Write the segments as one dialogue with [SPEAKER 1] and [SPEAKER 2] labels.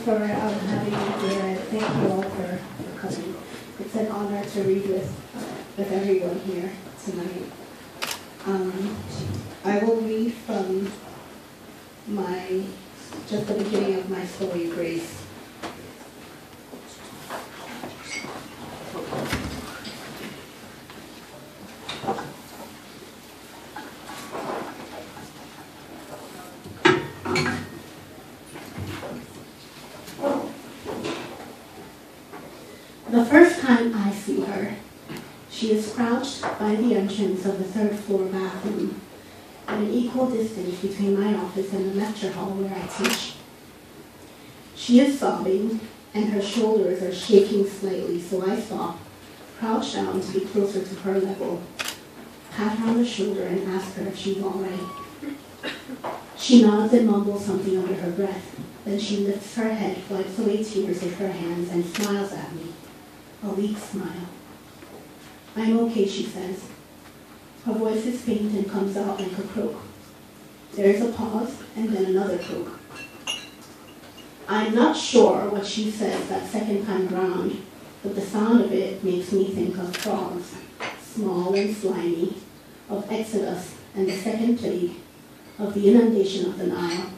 [SPEAKER 1] for having me here, and thank you all for coming. It's an honor to read with everyone here tonight. I will read from just the beginning of my story, Grace. The first time I see her, she is crouched by the entrance of the third floor bathroom, at an equal distance between my office and the lecture hall where I teach. She is sobbing, and her shoulders are shaking slightly, so I stop, crouch down to be closer to her level, pat her on the shoulder and ask her if she's all right. She nods and mumbles something under her breath. Then she lifts her head, wipes away tears with her hands, and smiles at me. A weak smile. "I'm okay," she says. Her voice is faint and comes out like a croak. There is a pause, and then another croak. I'm not sure what she says that second time round, but the sound of it makes me think of frogs, small and slimy, of Exodus and the second plague, of the inundation of the Nile,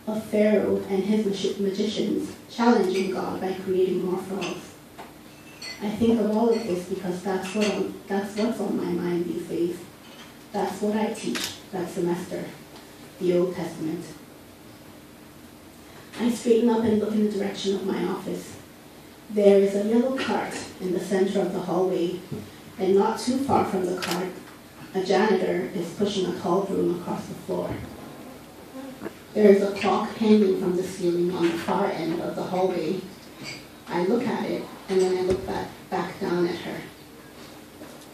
[SPEAKER 1] of Pharaoh and his magicians challenging God by creating more frogs. I think of all of this because that's what's on my mind these days. That's what I teach that semester, the Old Testament. I straighten up and look in the direction of my office. There is a yellow cart in the center of the hallway, and not too far from the cart, a janitor is pushing a tall broom across the floor. There is a clock hanging from the ceiling on the far end of the hallway. I look at it, and then I look back down at her.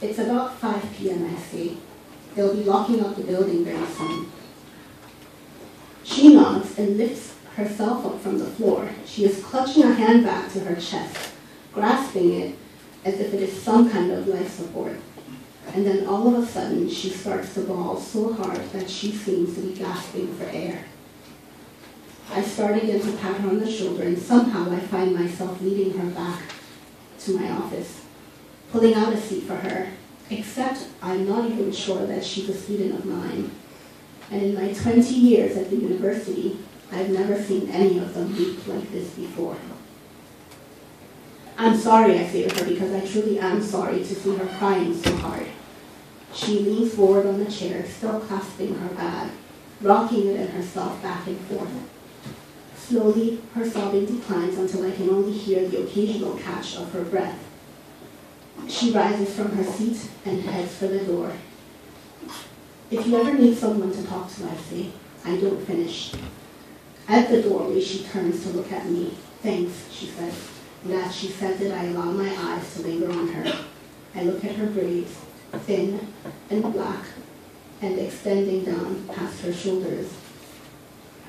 [SPEAKER 1] It's about 5 p.m., I say. They'll be locking up the building very soon. She nods and lifts herself up from the floor. She is clutching a handbag to her chest, grasping it as if it is some kind of life support. And then all of a sudden, she starts to bawl so hard that she seems to be gasping for air. I start again to pat her on the shoulder, and somehow I find myself leading her back to my office, pulling out a seat for her, except I'm not even sure that she's a student of mine. And in my 20 years at the university, I've never seen any of them weep like this before. I'm sorry, I say to her, because I truly am sorry to see her crying so hard. She leans forward on the chair, still clasping her bag, rocking it and herself back and forth. Slowly, her sobbing declines until I can only hear the occasional catch of her breath. She rises from her seat and heads for the door. If you ever need someone to talk to, I say. I don't finish. At the doorway, she turns to look at me. Thanks, she says. And as she says it, I allow my eyes to linger on her. I look at her braids, thin and black, and extending down past her shoulders.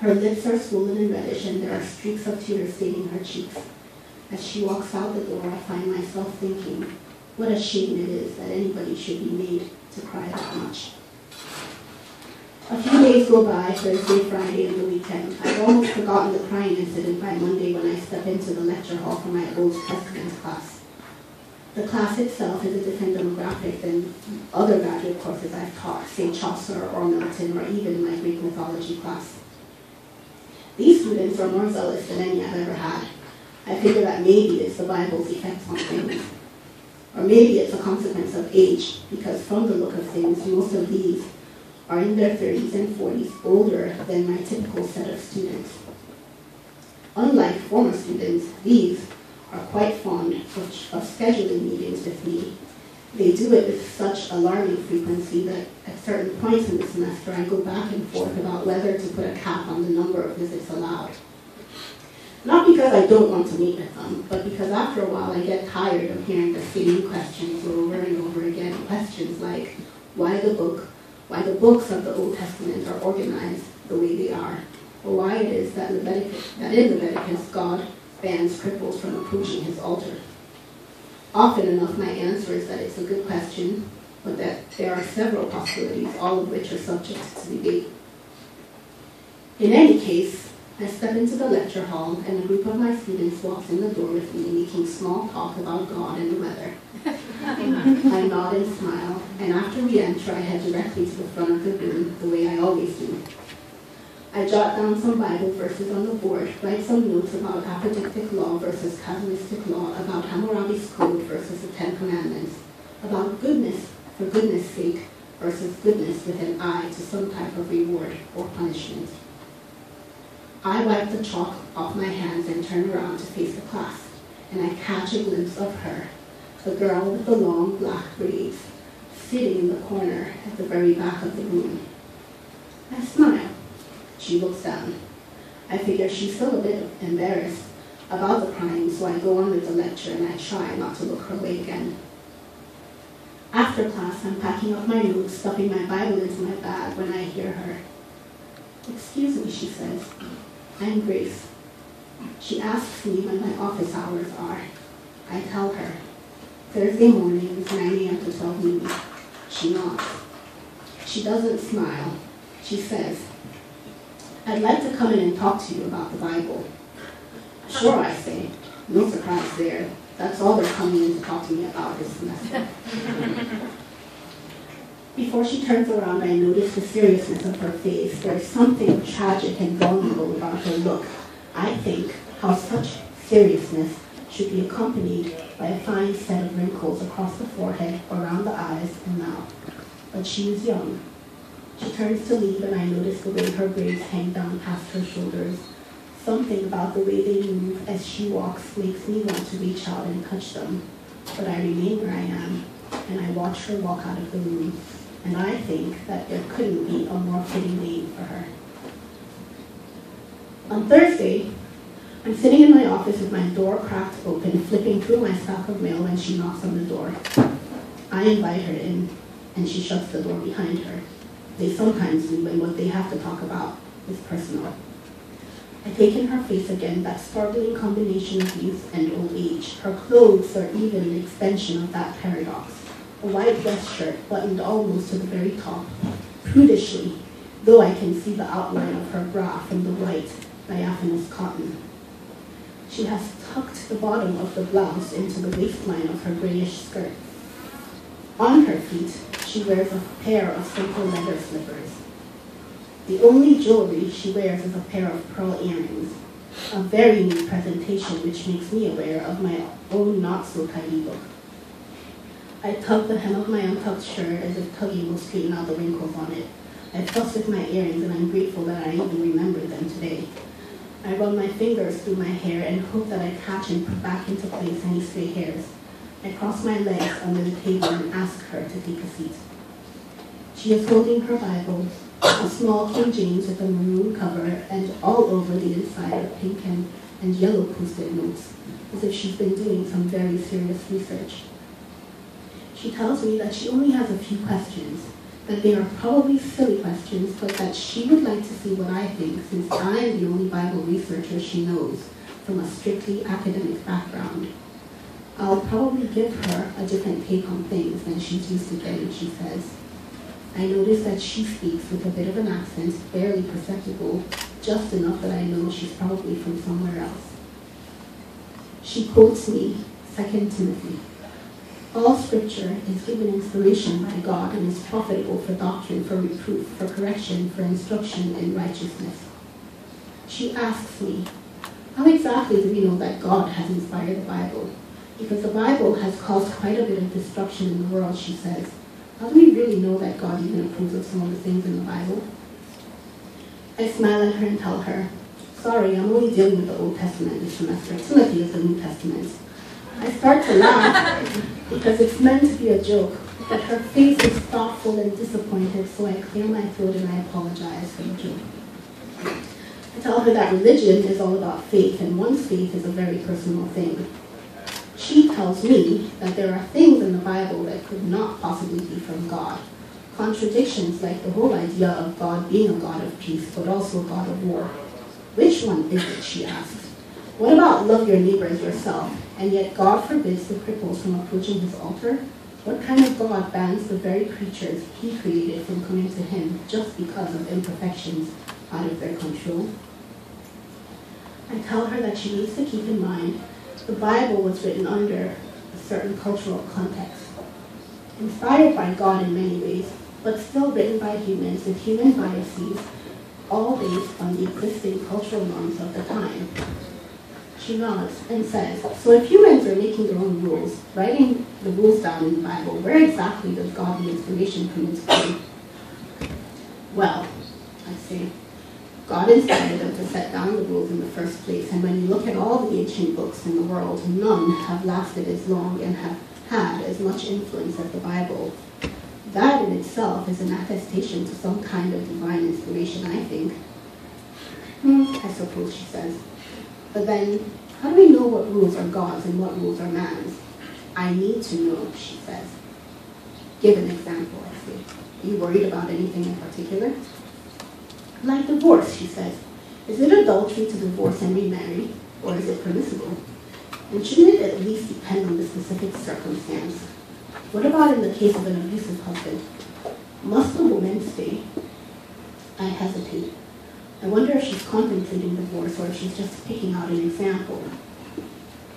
[SPEAKER 1] Her lips are swollen and reddish, and there are streaks of tears staining her cheeks. As she walks out the door, I find myself thinking, what a shame it is that anybody should be made to cry that much. A few days go by, Thursday, Friday, and the weekend. I've almost forgotten the crying incident by Monday when I step into the lecture hall for my Old Testament class. The class itself is a different demographic than other graduate courses I've taught, say Chaucer or Milton, or even my Greek mythology class. These students are more zealous than any I've ever had. I figure that maybe it's the Bible's effect on things. Or maybe it's a consequence of age, because from the look of things, most of these are in their 30s and 40s, older than my typical set of students. Unlike former students, these are quite fond of scheduling meetings with me. They do it with such alarming frequency that at certain points in the semester I go back and forth about whether to put a cap on the number of visits allowed. Not because I don't want to meet with them, but because after a while I get tired of hearing the same questions over and over again. Questions like, why the books of the Old Testament are organized the way they are, or why it is that in Leviticus God bans cripples from approaching his altar. Often enough, my answer is that it's a good question, but that there are several possibilities, all of which are subject to debate. In any case, I step into the lecture hall, and a group of my students walks in the door with me, making small talk about God and the weather. I nod and smile, and after we enter, I head directly to the front of the room, the way I always do. I jot down some Bible verses on the board, write some notes about apodictic law versus Calvinistic law, about Hammurabi's Code versus the Ten Commandments, about goodness for goodness sake versus goodness with an eye to some type of reward or punishment. I wipe the chalk off my hands and turn around to face the class, and I catch a glimpse of her, the girl with the long black braids, sitting in the corner at the very back of the room. I smile. She looks down. I figure she's still a bit embarrassed about the crime, so I go on with the lecture and I try not to look her way again. After class, I'm packing up my notes, stuffing my Bible into my bag when I hear her. "Excuse me," she says. "I'm Grace." She asks me when my office hours are. I tell her. Thursday mornings, 9 a.m. to 12 noon. She nods. She doesn't smile. She says, "I'd like to come in and talk to you about the Bible." "Sure," I say. No surprise there. That's all they're coming in to talk to me about this semester. Before she turns around, I notice the seriousness of her face. There's something tragic and vulnerable about her look. I think how such seriousness should be accompanied by a fine set of wrinkles across the forehead, around the eyes and mouth. But she is young. She turns to leave, and I notice the way her braids hang down past her shoulders. Something about the way they move as she walks makes me want to reach out and touch them. But I remain where I am, and I watch her walk out of the room. And I think that there couldn't be a more fitting name for her. On Thursday, I'm sitting in my office with my door cracked open, flipping through my stack of mail when she knocks on the door. I invite her in, and she shuts the door behind her. They sometimes do when what they have to talk about is personal. I take in her face again, that startling combination of youth and old age. Her clothes are even an extension of that paradox. A white dress shirt buttoned almost to the very top, prudishly, though I can see the outline of her bra from the white diaphanous cotton. She has tucked the bottom of the blouse into the waistline of her grayish skirt. On her feet, she wears a pair of simple leather slippers. The only jewelry she wears is a pair of pearl earrings, a very neat presentation which makes me aware of my own not-so-tidy look. I tug the hem of my untucked shirt as if tugging will straighten out the wrinkles on it. I fuss with my earrings, and I'm grateful that I even remembered them today. I run my fingers through my hair and hope that I catch and put back into place any stray hairs. I cross my legs under the table and ask her to take a seat. She is holding her Bible, a small King James with a maroon cover, and all over the inside are pink and yellow post-it notes, as if she's been doing some very serious research. She tells me that she only has a few questions, that they are probably silly questions, but that she would like to see what I think, since I am the only Bible researcher she knows from a strictly academic background. I'll probably give her a different take on things than she's used to getting, she says. I notice that she speaks with a bit of an accent, barely perceptible, just enough that I know she's probably from somewhere else. She quotes me 2 Timothy. All scripture is given inspiration by God and is profitable for doctrine, for reproof, for correction, for instruction in righteousness. She asks me, how exactly do we know that God has inspired the Bible? Because the Bible has caused quite a bit of destruction in the world, she says. How do we really know that God even approves of some of the things in the Bible? I smile at her and tell her, sorry, I'm only dealing with the Old Testament this semester. Timothy is the New Testament. I start to laugh because it's meant to be a joke, but her face is thoughtful and disappointed, so I clear my throat and I apologize for the joke. I tell her that religion is all about faith, and one's faith is a very personal thing. She tells me that there are things in the Bible that could not possibly be from God. Contradictions like the whole idea of God being a God of peace, but also a God of war. Which one is it, she asks. What about love your neighbor as yourself, and yet God forbids the cripples from approaching his altar? What kind of God bans the very creatures he created from coming to him just because of imperfections out of their control? I tell her that she needs to keep in mind the Bible was written under a certain cultural context, inspired by God in many ways, but still written by humans with human biases, all based on the existing cultural norms of the time. She nods and says, so if humans are making their own rules, writing the rules down in the Bible, where exactly does godly inspiration come into play? Well, I say, God inspired them to set down the rules in the first place, and when you look at all the ancient books in the world, none have lasted as long and have had as much influence as the Bible. That in itself is an attestation to some kind of divine inspiration, I think. I suppose, she says. But then, how do we know what rules are God's and what rules are man's? I need to know, she says. Give an example, I say. Are you worried about anything in particular? Like divorce, she says. Is it adultery to divorce and remarry, or is it permissible? And shouldn't it at least depend on the specific circumstance? What about in the case of an abusive husband? Must the woman stay? I hesitate. I wonder if she's contemplating divorce or if she's just picking out an example.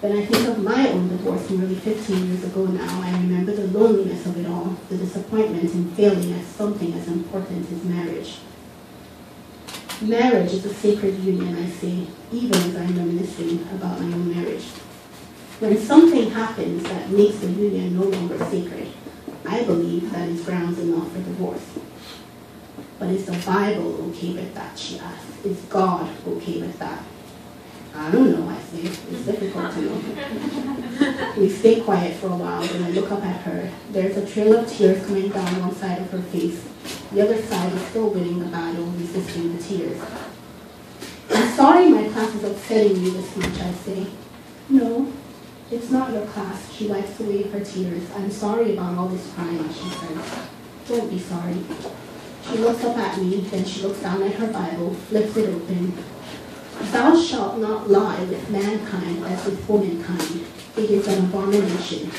[SPEAKER 1] When I think of my own divorce nearly 15 years ago now, I remember the loneliness of it all, the disappointment in failing at something as important as marriage. Marriage is a sacred union, I say, even as I'm reminiscing about my own marriage. When something happens that makes the union no longer sacred, I believe that is grounds enough for divorce. But is the Bible okay with that, she asks. Is God okay with that? I don't know, I say. It's difficult to know. We stay quiet for a while, then I look up at her. There's a trail of tears coming down one side of her face. The other side is still winning the battle, resisting the tears. I'm sorry my class is upsetting you this much, I say. No, it's not your class. She wipes away her tears. I'm sorry about all this crying, she says. Don't be sorry. She looks up at me, then she looks down at her Bible, flips it open. Thou shalt not lie with mankind as with womankind. It is an abomination.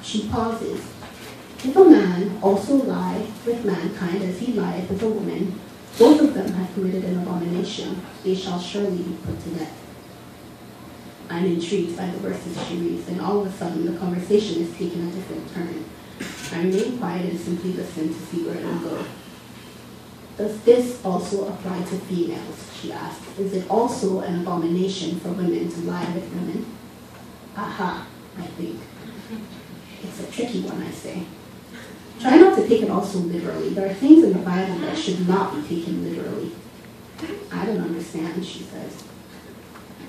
[SPEAKER 1] She pauses. If a man also lie with mankind as he lieth with a woman, both of them have committed an abomination. They shall surely be put to death. I'm intrigued by the verses she reads, and all of a sudden the conversation is taking a different turn. I remain quiet and simply listen to see where it will go. Does this also apply to females, she asks. Is it also an abomination for women to lie with women? Aha, I think. It's a tricky one, I say. Try not to take it all so literally. There are things in the Bible that should not be taken literally. I don't understand, she says.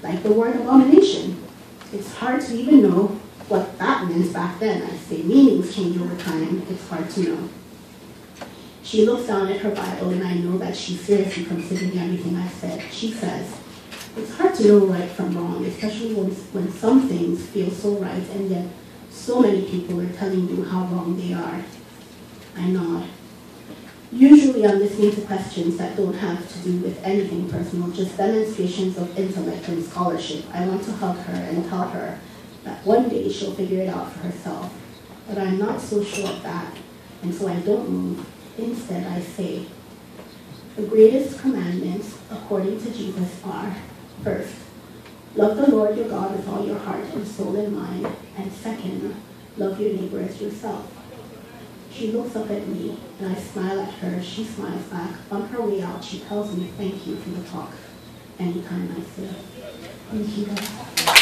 [SPEAKER 1] Like the word abomination. It's hard to even know what that meant back then. I say meanings change over time. It's hard to know. She looks down at her Bible, and I know that she's seriously considering everything I said. She says, it's hard to know right from wrong, especially when some things feel so right, and yet so many people are telling you how wrong they are. I nod. Usually I'm listening to questions that don't have to do with anything personal, just demonstrations of intellect and scholarship. I want to hug her and tell her that one day she'll figure it out for herself. But I'm not so sure of that, and so I don't move. Instead, I say, the greatest commandments, according to Jesus, are, first, love the Lord your God with all your heart and soul and mind, and second, love your neighbor as yourself. She looks up at me, and I smile at her. She smiles back. On her way out, she tells me thank you for the talk. Anytime, I say. Thank you, guys.